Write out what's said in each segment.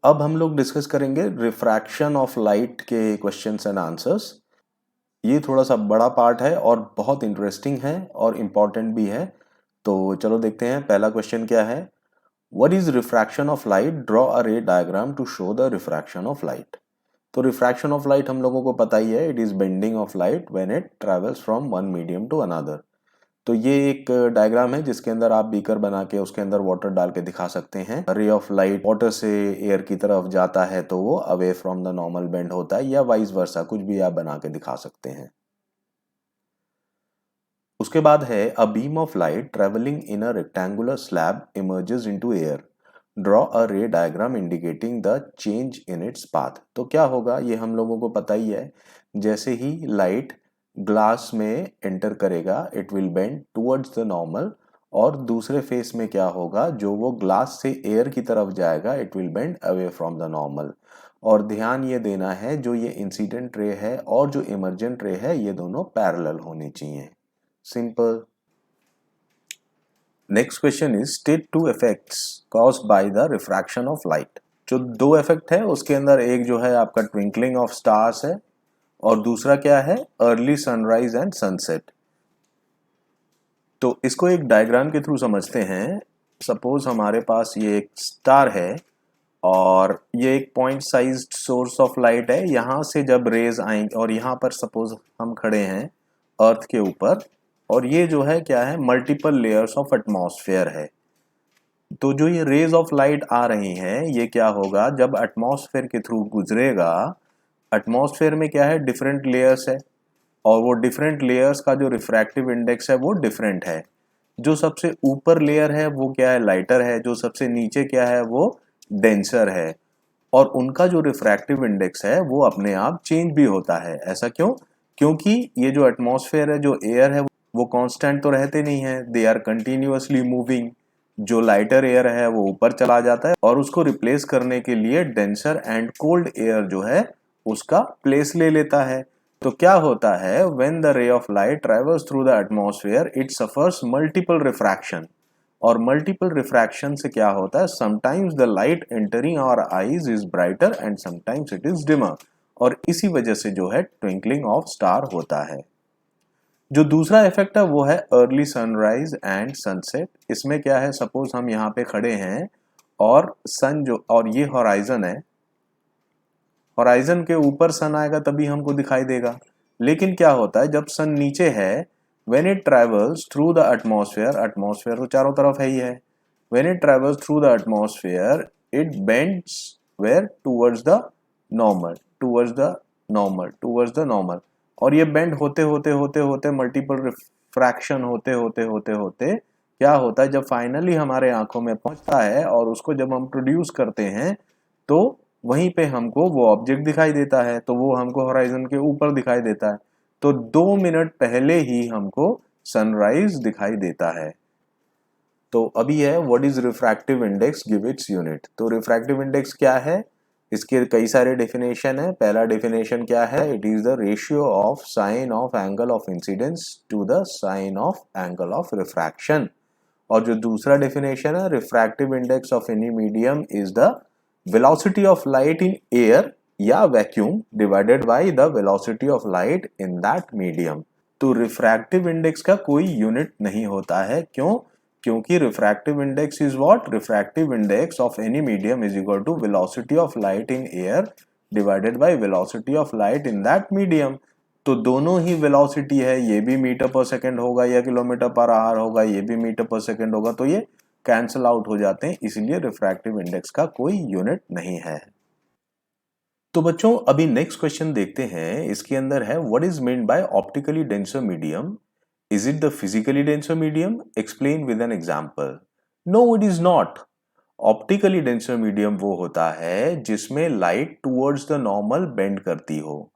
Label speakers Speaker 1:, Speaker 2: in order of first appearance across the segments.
Speaker 1: अब हम लोग डिस्कस करेंगे रिफ्रैक्शन ऑफ लाइट के क्वेश्चंस एंड आंसर्स। ये थोड़ा सा बड़ा पार्ट है और बहुत इंटरेस्टिंग है और इम्पॉर्टेंट भी है। तो चलो देखते हैं पहला क्वेश्चन क्या है। What is refraction of light? Draw a ray diagram to show the refraction of light. तो रिफ्रैक्शन ऑफ लाइट हम लोगों को पता ही है, it is bending of light when it travels from one medium to another. तो ये एक डायग्राम है जिसके अंदर आप बीकर बना के उसके अंदर वाटर डाल के दिखा सकते हैं। रे ऑफ लाइट वाटर से एयर की तरफ जाता है तो वो away from the normal bend होता है, या वाइस वर्सा, कुछ भी आप बना के दिखा सकते हैं। उसके बाद है a beam of light travelling in a rectangular slab emerges into air. Draw a ray diagram indicating the change in its path. तो क्या होगा, ये हम लोगों को पता ही है। जैसे ही लाइट ग्लास में एंटर करेगा it will bend towards the normal, और दूसरे फेस में क्या होगा, जो वो ग्लास से एयर की तरफ जाएगा it will bend away from the normal. और ध्यान ये देना है, जो ये इंसिडेंट रे है और जो इमर्जेंट रे है ये दोनों पैरेलल होने चाहिए। Simple. Next question is state two effects caused by the refraction of light. जो दो इफेक्ट है उसके अंदर एक जो है आपका ट्विंकलिंग ऑफ स्टार्स है, और दूसरा क्या है, अर्ली सनराइज एंड सनसेट। तो इसको एक डायग्राम के थ्रू समझते हैं। सपोज हमारे पास ये एक स्टार है और ये एक point size source of light है। यहाँ से जब रेज आएंगे, और यहाँ पर सपोज हम खड़े हैं अर्थ के ऊपर, और ये जो है क्या है, मल्टीपल लेयर्स ऑफ एटमॉस्फेयर है। तो जो ये रेज ऑफ लाइट आ रही हैं ये क्या होगा, जब एटमॉस्फेयर के थ्रू गुजरेगा, एटमॉस्फेयर में क्या है, डिफरेंट लेयर्स है, और वो डिफरेंट लेयर्स का जो रिफ्रैक्टिव इंडेक्स है वो डिफरेंट है। जो सबसे ऊपर लेयर है वो क्या है, लाइटर है, जो सबसे नीचे क्या है वो डेंसर है, और उनका जो रिफ्रैक्टिव इंडेक्स है वो अपने आप चेंज भी होता है। ऐसा क्यों? क्योंकि ये जो एटमॉस्फेयर है, जो एयर है, वो कांस्टेंट तो रहते नहीं है, दे आर कंटिन्यूअसली मूविंग। जो लाइटर एयर है वो ऊपर चला जाता है, और उसको रिप्लेस करने के लिए डेंसर एंड कोल्ड एयर जो है उसका प्लेस ले लेता है। तो क्या होता है, when the ray of light travels through the atmosphere it suffers multiple refraction. और मल्टीपल रिफ्रैक्शन से क्या होता है, sometimes the light entering our eyes is brighter and sometimes it is dimmer, और इसी वजह से जो है ट्विंकलिंग ऑफ स्टार होता है। जो दूसरा इफेक्ट है वो है अर्ली सनराइज एंड सनसेट। इसमें क्या है, सपोज हम यहाँ पे खड़े हैं और सन जो, और ये हॉराइजन है, हॉराइजन के ऊपर सन आएगा तभी हमको दिखाई देगा। लेकिन क्या होता है, जब सन नीचे है, when it travels through the atmosphere, atmosphere तो चारों तरफ है ही है, when it travels through the atmosphere it bends where towards the normal, towards the normal, towards the normal. और ये बेंड होते होते होते होते मल्टीपल रिफ्रैक्शन होते होते होते होते क्या होता है, जब फाइनली हमारे आंखों में पहुंचता है और उसको जब हम प्रोड्यूस करते हैं तो वहीं पे हमको वो ऑब्जेक्ट दिखाई देता है, तो वो हमको होराइजन के ऊपर दिखाई देता है। तो 2 मिनट पहले ही हमको सनराइज दिखाई देता है। तो अभी है what is refractive index, give its unit. तो रिफ्रैक्टिव इंडेक्स क्या है, इसके कई सारे डेफिनेशन है। पहला डेफिनेशन क्या है, it is the ratio of sine of angle of incidence to the sine of angle of refraction. और जो दूसरा डेफिनेशन है, refractive index of any medium is the velocity of light in air या vacuum divided by the velocity of light in that medium. तो refractive index का कोई unit नहीं होता है। क्यों? क्योंकि refractive index is what, refractive index of any medium is equal to velocity of light in air divided by velocity of light in that medium. तो दोनों ही वेलोसिटी है, ये भी मीटर पर सेकेंड होगा या किलोमीटर पर आवर होगा, ये भी मीटर पर सेकेंड होगा, तो ये कैंसल आउट हो जाते हैं, इसलिए रिफ्रैक्टिव इंडेक्स का कोई यूनिट नहीं है। तो बच्चों अभी नेक्स्ट क्वेश्चन देखते हैं। इसके अंदर है what is mean by optically denser medium? Is it the physically denser medium? Explain with an example. No, it is not. Optically denser medium वो होता है जिसमें light towards the normal bend करती हो,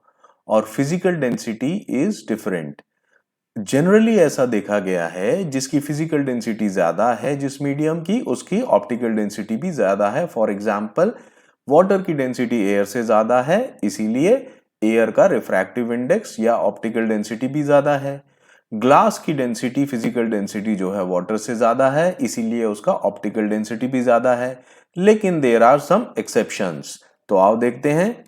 Speaker 1: और physical density is different. Generally ऐसा देखा गया है, जिसकी फिजिकल डेंसिटी ज्यादा है जिस मीडियम की, उसकी ऑप्टिकल डेंसिटी भी ज्यादा है। फॉर एग्जांपल वाटर की डेंसिटी एयर से ज्यादा है, इसीलिए एयर का रिफ्रैक्टिव इंडेक्स या ऑप्टिकल डेंसिटी भी ज्यादा है। ग्लास की डेंसिटी, फिजिकल डेंसिटी जो है वाटर से ज्यादा है, इसीलिए उसका ऑप्टिकल डेंसिटी भी ज्यादा है। लेकिन देयर आर सम एक्सेप्शंस। तो आओ देखते हैं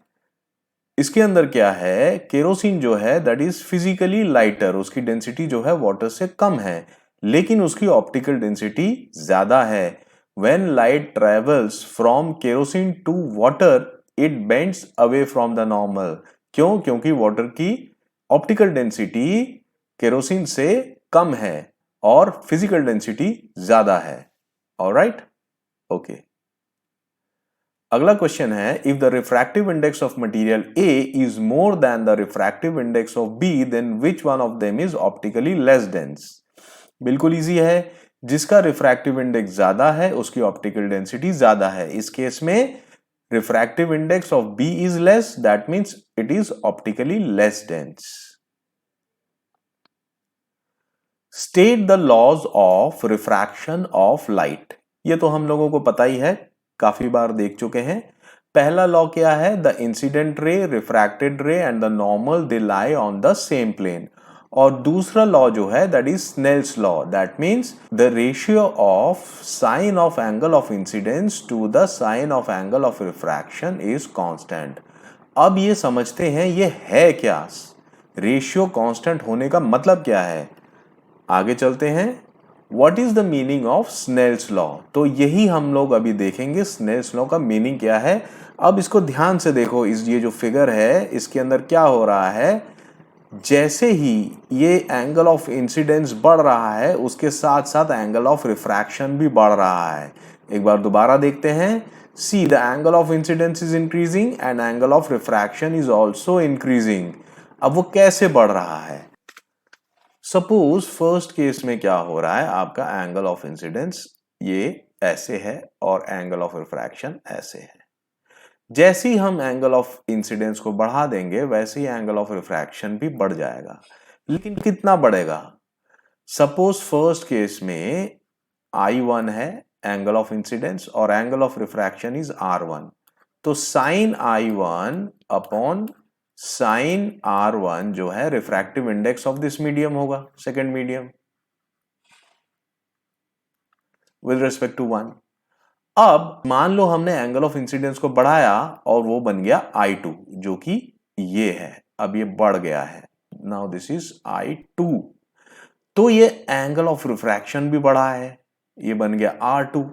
Speaker 1: इसके अंदर क्या है। केरोसिन जो है दैट इज फिजिकली लाइटर, उसकी डेंसिटी जो है वाटर से कम है, लेकिन उसकी ऑप्टिकल डेंसिटी ज्यादा है। When light travels from kerosene to water it bends away from the normal. क्यों? क्योंकि वाटर की ऑप्टिकल डेंसिटी केरोसिन से कम है और फिजिकल डेंसिटी ज्यादा है। Alright, okay. अगला क्वेश्चन है, if the refractive index of material A is more than the refractive index of B, then which one of them is optically less dense. बिल्कुल easy है, जिसका रिफ्रैक्टिव इंडेक्स ज्यादा है उसकी ऑप्टिकल डेंसिटी ज्यादा है। इस केस में refractive index of B is less, that means it is optically less dense. State the laws of refraction of light. ये तो हम लोगों को पता ही है, काफी बार देख चुके हैं। पहला लॉ क्या है? The incident ray, refracted ray and the normal they lie on the same plane. और दूसरा लॉ जो है that is Snell's law, that means the ratio of sine of angle of incidence to the sine of angle of refraction is constant. अब ये समझते हैं ये है क्या, रेशियो कांस्टेंट होने का मतलब क्या है। आगे चलते हैं। What is the meaning of Snell's law? तो यही हम लोग अभी देखेंगे, Snell's law का मीनिंग क्या है। अब इसको ध्यान से देखो, इस ये जो फिगर है इसके अंदर क्या हो रहा है, जैसे ही ये एंगल ऑफ इंसिडेंस बढ़ रहा है उसके साथ साथ एंगल ऑफ रिफ्रैक्शन भी बढ़ रहा है। एक बार दोबारा देखते हैं। See the angle of incidence is increasing and angle of refraction is also increasing. अब वो कैसे बढ़ रहा है? सपोज फर्स्ट केस में क्या हो रहा है, आपका एंगल ऑफ इंसिडेंस ये ऐसे है और एंगल ऑफ रिफ्रैक्शन ऐसे है। जैसे ही हम एंगल ऑफ इंसिडेंस को बढ़ा देंगे वैसे ही एंगल ऑफ रिफ्रैक्शन भी बढ़ जाएगा। लेकिन कितना बढ़ेगा? सपोज फर्स्ट केस में I1 है एंगल ऑफ इंसिडेंस और angle of refraction is R1, तो sine I1 upon sine R1 जो है refractive index of this medium होगा, second medium, with respect to 1। अब मान लो हमने एंगल ऑफ इंसिडेंस को बढ़ाया और वो बन गया I2 जो कि ये है, अब ये बढ़ गया है, नाउ दिस इज I2। तो ये एंगल ऑफ रिफ्रैक्शन भी बढ़ा है, ये बन गया R2।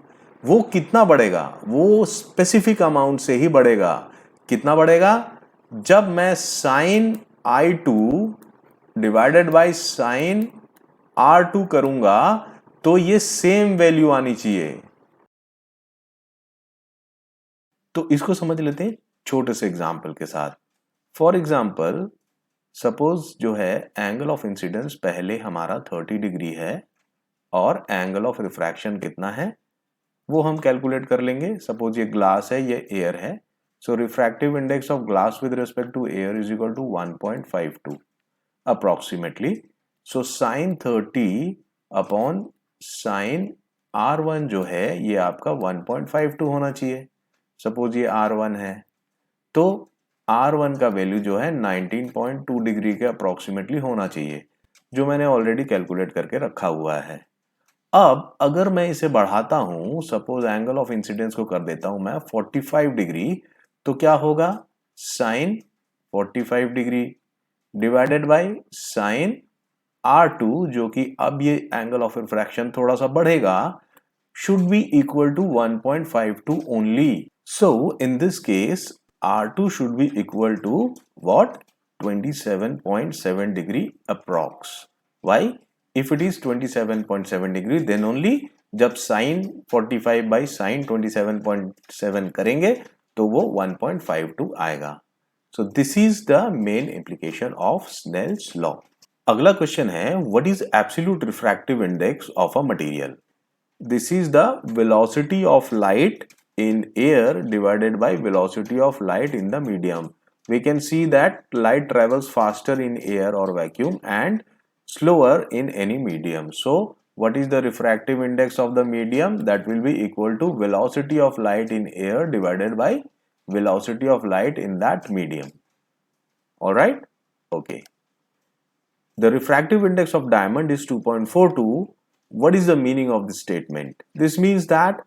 Speaker 1: वो कितना बढ़ेगा? वो स्पेसिफिक अमाउंट से ही बढ़ेगा। कितना बढ़ेगा? जब मैं sign I2 divided by sine R2 करूंगा तो ये सेम वैल्यू आनी चाहिए। तो इसको समझ लेते हैं छोटे से एग्जांपल के साथ। फॉर एग्जांपल सपोज जो है एंगल ऑफ इंसिडेंस पहले हमारा 30 डिग्री है और एंगल ऑफ रिफ्रैक्शन कितना है वो हम कैलकुलेट कर लेंगे। सपोज ये ग्लास है, ये एयर है, so refractive index of glass with respect to air is equal to 1.52 approximately. So sin 30 upon sin R1 जो है ये आपका 1.52 होना चाहिए। सपोज ये R1 है तो R1 का वैल्यू जो है 19.2 डिग्री के अप्रोक्सीमेटली होना चाहिए, जो मैंने ऑलरेडी कैलकुलेट करके रखा हुआ है। अब अगर मैं इसे बढ़ाता हूं, सपोज एंगल ऑफ इंसिडेंस को कर देता हूं मैं 45 डिग्री, तो क्या होगा? Sine 45 degree divided by sine R2 जो कि अब ये एंगल ऑफ रिफ्रैक्शन थोड़ा सा बढ़ेगा, should be equal to 1.52 only. So in this case R2 should be equal to what? 27.7 degree approx. Why? If it is 27.7 degree then only जब sin 45 by sin 27.7 करेंगे तो वो 1.52 आएगा। So this is the main implication of Snell's law. अगला question है, what is absolute refractive index of a material? This is the velocity of light in air divided by velocity of light in the medium. We can see that light travels faster in air or vacuum and slower in any medium. So what is the refractive index of the medium? That will be equal to velocity of light in air divided by velocity of light in that medium. All right? Okay. The refractive index of diamond is 2.42. What is the meaning of this statement? This means that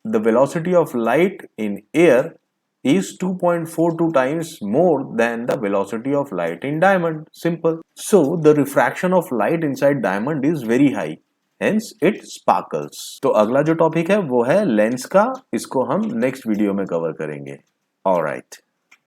Speaker 1: the velocity of light in air is 2.42 times more than the velocity of light in diamond. Simple. So the refraction of light inside diamond is very high, hence it sparkles. तो अगला जो topic है वो है lens का, इसको हम next video में कवर करेंगे. Alright.